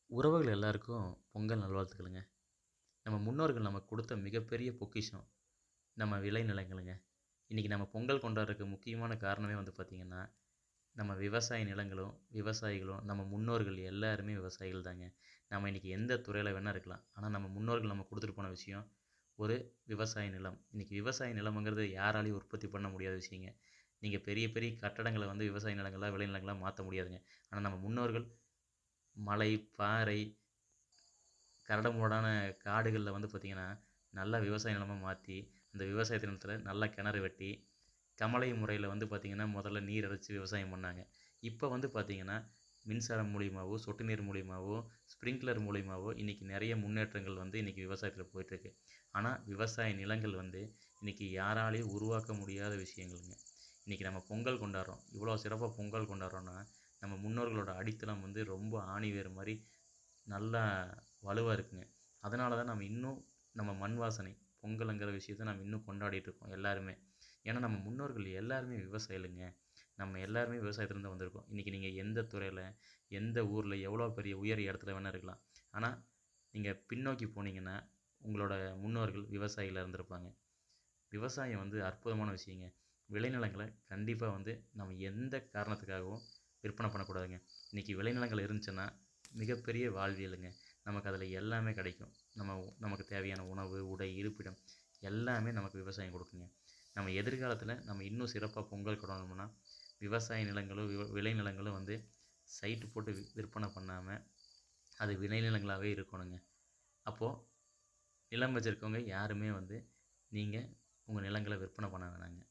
உறவுகள் எல்லாருக்கும் பொங்கல் நல்வாழ்த்துக்களுங்க. நம்ம முன்னோர்கள் நமக்கு குடுத்த மிகப்பெரிய பொக்கிஷம், நம்ம விளைநிலங்களுங்க. இன்னைக்கு நம்ம பொங்கல் கொண்டாடுறதுக்கு முக்கியமான காரணமே வந்து பார்த்தீங்கன்னா, நம்ம விவசாய நிலங்களும், விவசாயிகளும், நம்ம முன்னோர்கள் எல்லாருமே விவசாயிகள் தாங்க. நம்ம இன்னைக்கு எந்த துறையில வேணா இருக்கலாம். ஆனா நம்ம முன்னோர்கள் நமக்கு குடுத்துட்டு போன விஷயம், ஒரு விவசாய நிலம். இன்னைக்கு விவசாய நிலம்ங்கிறது யாராலயும் உற்பத்தி பண்ண முடியாத விஷயங்க. நீங்க பெரிய பெரிய கட்டடங்கள வந்து விவசாய நிலங்களா, விளைநிலங்களா மாத்த முடியாதுங்க. ஆனா நம்ம முன்னோர்கள் மலை, பாறை, கரடுமுரடான காடுகள்ல வந்து பார்த்தீங்கன்னா, நல்லா விவசாய நிலமா மாத்தி, அந்த விவசாய நிலத்துல நல்லா கிணறு வெட்டி, கமலை முறையில வந்து பார்த்தீங்கன்னா, முதல்ல நீர் இறைச்சு விவசாயம் பண்ணாங்க. இப்ப வந்து பார்த்தீங்கன்னா, மின்சாரம் மூலியமாவோ, சொட்டு நீர் மூலியமாவோ, ஸ்ப்ரிங்க்லர் மூலியமாவோ இன்னைக்கு நெறைய முன்னேற்றங்கள் வந்து இன்னைக்கு விவசாயத்துல போயிட்டுருக்கு. ஆனா, விவசாய நிலங்கள் வந்து இன்னைக்கு யாராலயும் உருவாக்க முடியாத விஷயங்கள்ங்க. இன்னைக்கு நம்ம பொங்கல் கொண்டாடுறோம். இவ்வளோ சிறப்பா பொங்கல் கொண்டாடுறோம்னா, நம்ம முன்னோர்களோட அடித்தளம் வந்து ரொம்ப ஆணி வேர் மாரி நல்லா வலுவா இருக்குங்க. அதனால தான் நம்ம இன்னும் நம்ம மண் வாசனை, பொங்கலுங்கிற விஷயத்த நம்ம இன்னும் கொண்டாடிட்டு இருக்கோம் எல்லாருமே. ஏன்னா நம்ம முன்னோர்கள் எல்லாருமே விவசாயிகளுங்க. நம்ம எல்லாருமே விவசாயத்துலேருந்து வந்திருக்கோம். இன்னைக்கு நீங்க எந்த துறையில, எந்த ஊர்ல, எவ்வளோ பெரிய உயர் இடத்துல வேணா இருக்கலாம். ஆனா, நீங்க பின்னோக்கி போனீங்கன்னா, உங்களோட முன்னோர்கள் விவசாயிகளா இருந்திருப்பாங்க. விவசாயம் வந்து அற்புதமான விஷயங்க. விளைநிலங்கள கண்டிப்பா வந்து நம்ம எந்த காரணத்துக்காகவும் விற்பனை பண்ணக்கூடாதுங்க. இன்னைக்கு விளைநிலங்கள் இருந்துச்சுன்னா, மிகப்பெரிய வாழ்வியலுங்க. நமக்கு அதில எல்லாமே கிடைக்கும். நமக்கு தேவையான உணவு, உடை, இருப்பிடம் எல்லாமே நமக்கு விவசாயம் குடுக்குங்க. நம்ம எதிர்காலத்தில நம்ம இன்னும் சிறப்பா பொங்கல் கொண்டாடணும்னா, விவசாய நிலங்களும், விளைநிலங்களும் வந்து சைட்டு போட்டு விற்பனை பண்ணாம, அது விளைநிலங்களாவே இருக்கணுங்க. அப்போ நிலம் வச்சிருக்கவங்க யாருமே வந்து, நீங்க உங்க நிலங்கள விற்பனை பண்ண வேணாங்க.